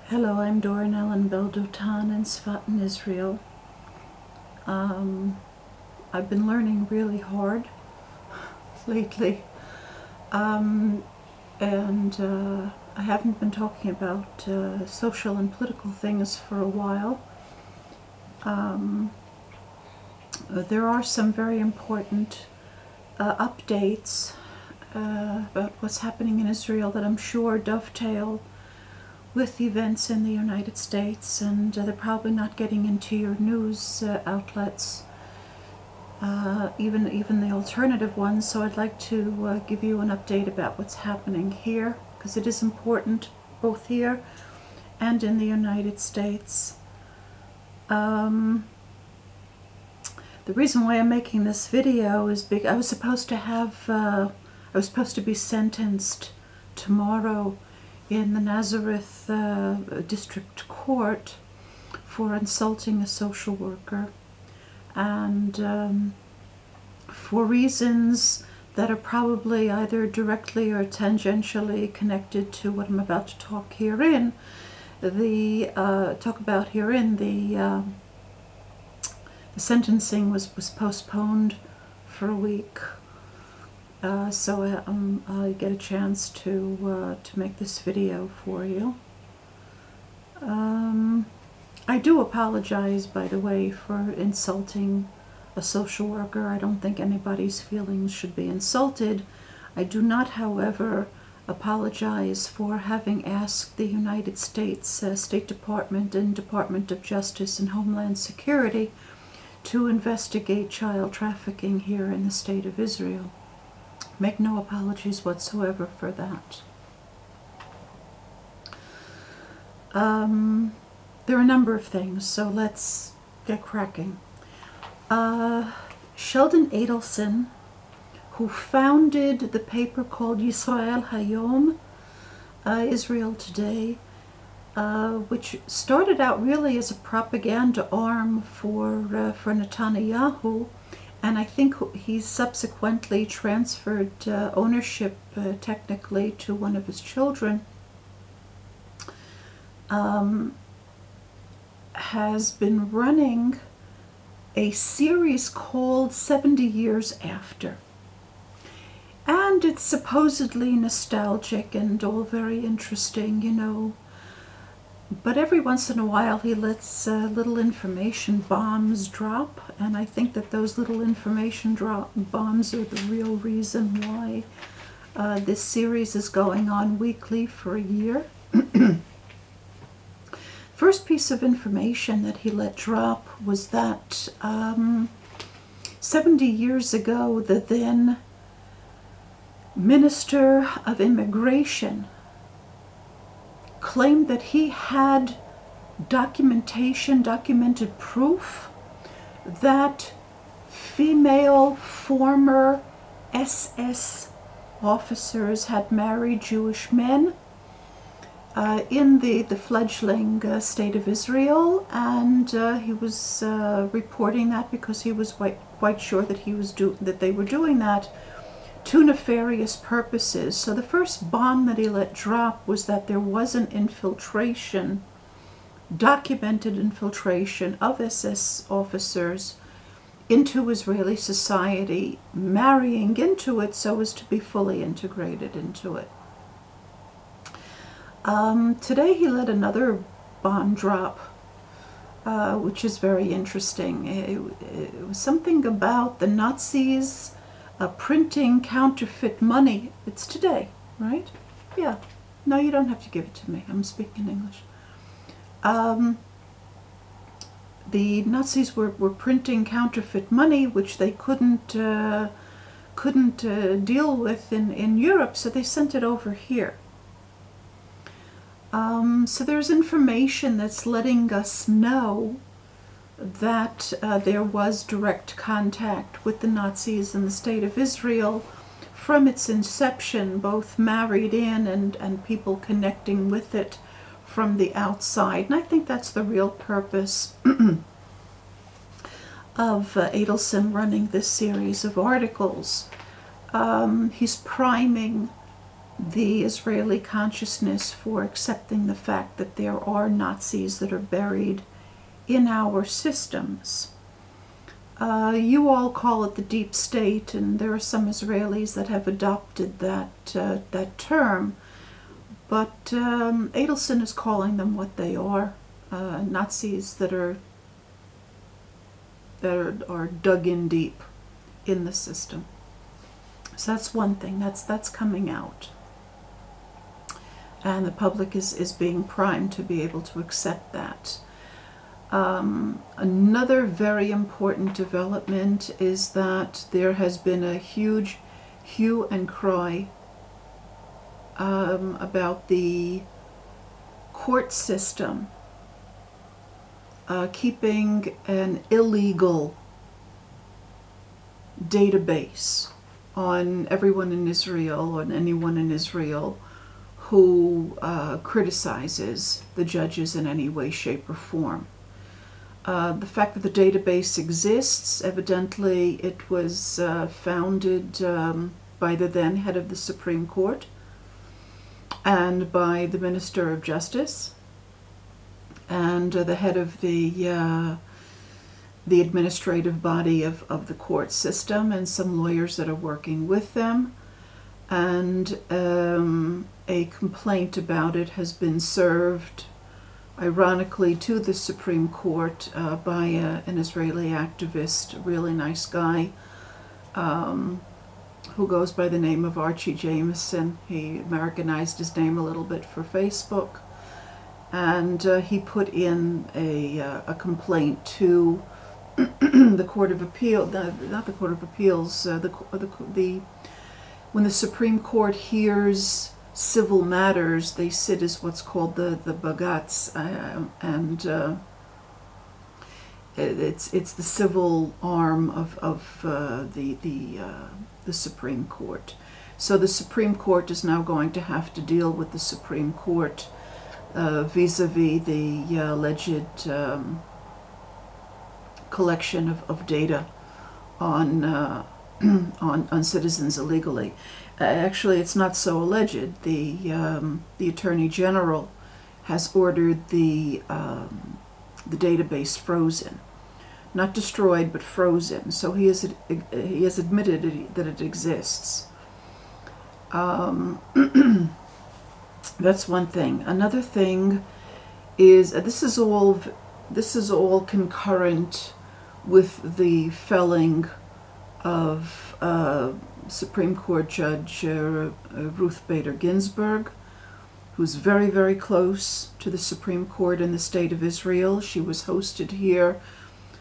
Hello, I'm Doran Ellen Beldotan in Sfat, Israel. I've been learning really hard lately, and I haven't been talking about social and political things for a while. There are some very important updates about what's happening in Israel that I'm sure dovetail with events in the United States, and they're probably not getting into your news outlets, even the alternative ones. So I'd like to give you an update about what's happening here, because it is important both here and in the United States. The reason why I'm making this video is because I was supposed to be sentenced tomorrow in the Nazareth District Court for insulting a social worker, and for reasons that are probably either directly or tangentially connected to what I'm about to talk herein. The sentencing was postponed for a week. So I get a chance to make this video for you. I do apologize, by the way, for insulting a social worker. I don't think anybody's feelings should be insulted. I do not, however, apologize for having asked the United States State Department and Department of Justice and Homeland Security to investigate child trafficking here in the state of Israel. Make no apologies whatsoever for that. There are a number of things, so let's get cracking. Sheldon Adelson, who founded the paper called Yisrael Hayom, Israel Today, which started out really as a propaganda arm for Netanyahu, and I think he subsequently transferred ownership technically to one of his children, has been running a series called 70 Years After. And it's supposedly nostalgic and all very interesting, you know. But every once in a while he lets little information bombs drop, and I think that those little information bombs are the real reason why this series is going on weekly for a year. First piece of information that he let drop was that 70 years ago, the then Minister of Immigration claimed that he had documented proof that female former SS officers had married Jewish men in the fledgling state of Israel, and he was reporting that because he was quite sure that they were doing that to nefarious purposes. So the first bomb that he let drop was that there was an infiltration, documented infiltration of SS officers into Israeli society, marrying into it so as to be fully integrated into it. Today he let another bomb drop, which is very interesting. It was something about the Nazis printing counterfeit money. It's today, right? Yeah. No, you don't have to give it to me. I'm speaking English. The Nazis were printing counterfeit money, which they couldn't deal with in Europe, so they sent it over here. So there's information that's letting us know that there was direct contact with the Nazis in the state of Israel from its inception, both married in and people connecting with it from the outside. And I think that's the real purpose of Adelson running this series of articles. He's priming the Israeli consciousness for accepting the fact that there are Nazis that are buried in our systems. You all call it the deep state, and there are some Israelis that have adopted that term, but Adelson is calling them what they are, Nazis that are dug in deep in the system. So that's one thing that's coming out, and the public is being primed to be able to accept that. Another very important development is that there has been a huge hue and cry about the court system keeping an illegal database on everyone in Israel, on anyone in Israel who criticizes the judges in any way, shape, or form. The fact that the database exists, evidently it was founded by the then head of the Supreme Court and by the Minister of Justice and the head of the administrative body of the court system, and some lawyers that are working with them. And a complaint about it has been served, ironically, to the Supreme Court by an Israeli activist, a really nice guy, who goes by the name of Archie Jameson. He Americanized his name a little bit for Facebook, and he put in a complaint to the Court of Appeal, not the Court of Appeals, when the Supreme Court hears civil matters, they sit as what's called the Bagats, and it's the civil arm of the Supreme Court. So the Supreme Court is now going to have to deal with the Supreme Court vis-a-vis the alleged collection of data on on citizens illegally. Actually, it's not so alleged. The Attorney General has ordered the database frozen, not destroyed, but frozen. So he has admitted that it exists. That's one thing. Another thing is this is all concurrent with the felling of Supreme Court Judge Ruth Bader Ginsburg, who's very, very close to the Supreme Court in the State of Israel. She was hosted here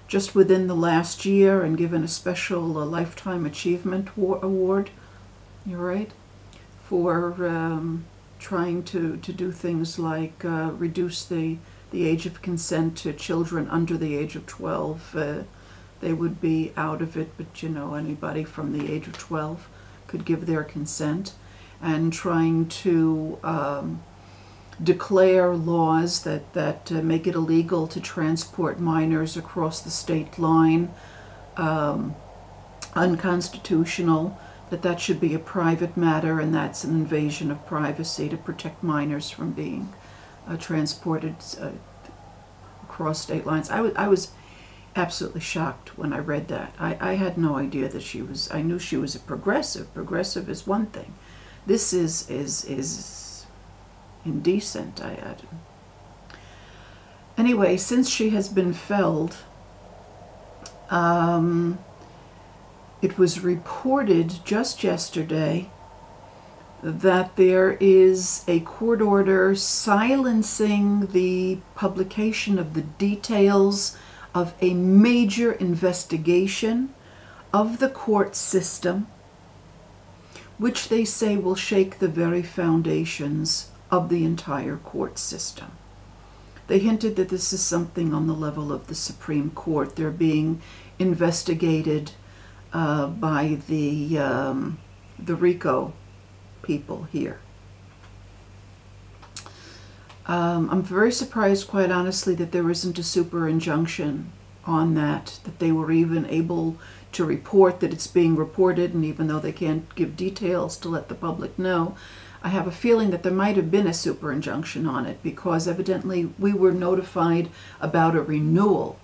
just within the last year and given a special Lifetime Achievement Award, you're right, for trying to do things like reduce the age of consent to children under the age of 12. They would be out of it, but you know, anybody from the age of 12 could give their consent, and trying to declare laws that make it illegal to transport minors across the state line, unconstitutional, that should be a private matter, and that's an invasion of privacy to protect minors from being transported across state lines. I was absolutely shocked when I read that. I had no idea that she was, I knew she was a progressive. Progressive is one thing. This is indecent. Anyway, since she has been felled, it was reported just yesterday that there is a court order silencing the publication of the details of a major investigation of the court system, which they say will shake the very foundations of the entire court system. They hinted that this is something on the level of the Supreme Court. They're being investigated by the RICO people here. I'm very surprised, quite honestly, that there isn't a super-injunction on that they were even able to report that it's being reported, and even though they can't give details to let the public know, I have a feeling that there might have been a super injunction on it, because evidently we were notified about a renewal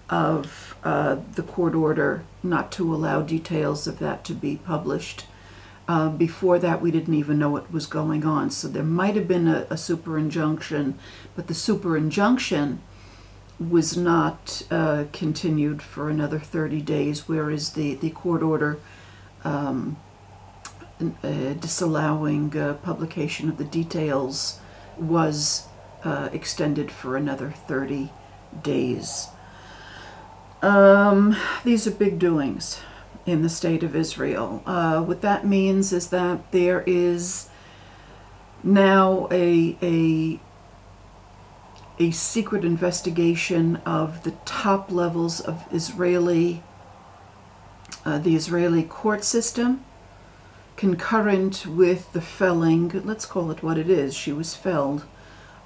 of the court order not to allow details of that to be published. Before that, we didn't even know what was going on. So there might have been a super injunction, but the super injunction was not continued for another 30 days, whereas the court order disallowing publication of the details was extended for another 30 days. These are big doings in the state of Israel. What that means is that there is now a secret investigation of the top levels of the Israeli court system, concurrent with the felling, let's call it what it is, she was felled,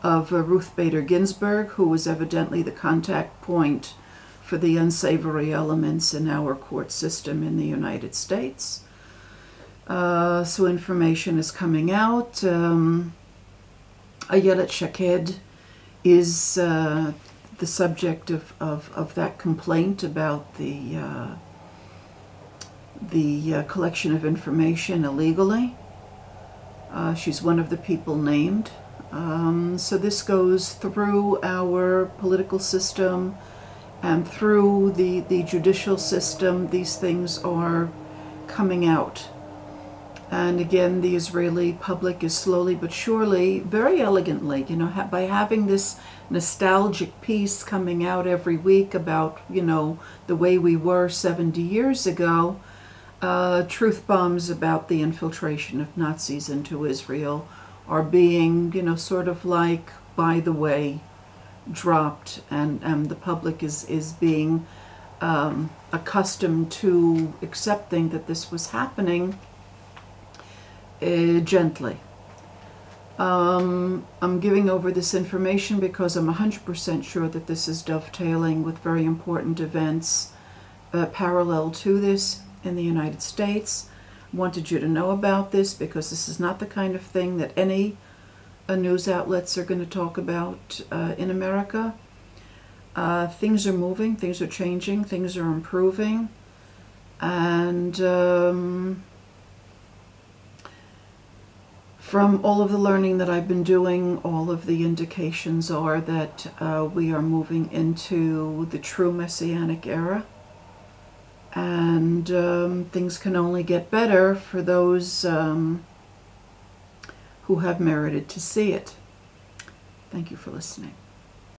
of Ruth Bader Ginsburg, who was evidently the contact point for the unsavory elements in our court system in the United States. So information is coming out. Ayelet Shaked is the subject of that complaint about the collection of information illegally. She's one of the people named. So this goes through our political system and through the judicial system. These things are coming out. And again, the Israeli public is slowly but surely, very elegantly, by having this nostalgic piece coming out every week about, the way we were 70 years ago, truth bombs about the infiltration of Nazis into Israel are being, sort of like, by the way, dropped, and the public is being accustomed to accepting that this was happening gently. I'm giving over this information because I'm 100% sure that this is dovetailing with very important events parallel to this in the United States. Wanted you to know about this because this is not the kind of thing that any news outlets are going to talk about in America. Things are moving, things are changing, things are improving, and from all of the learning that I've been doing, all of the indications are that we are moving into the true Messianic era, and things can only get better for those who have merited to see it. Thank you for listening.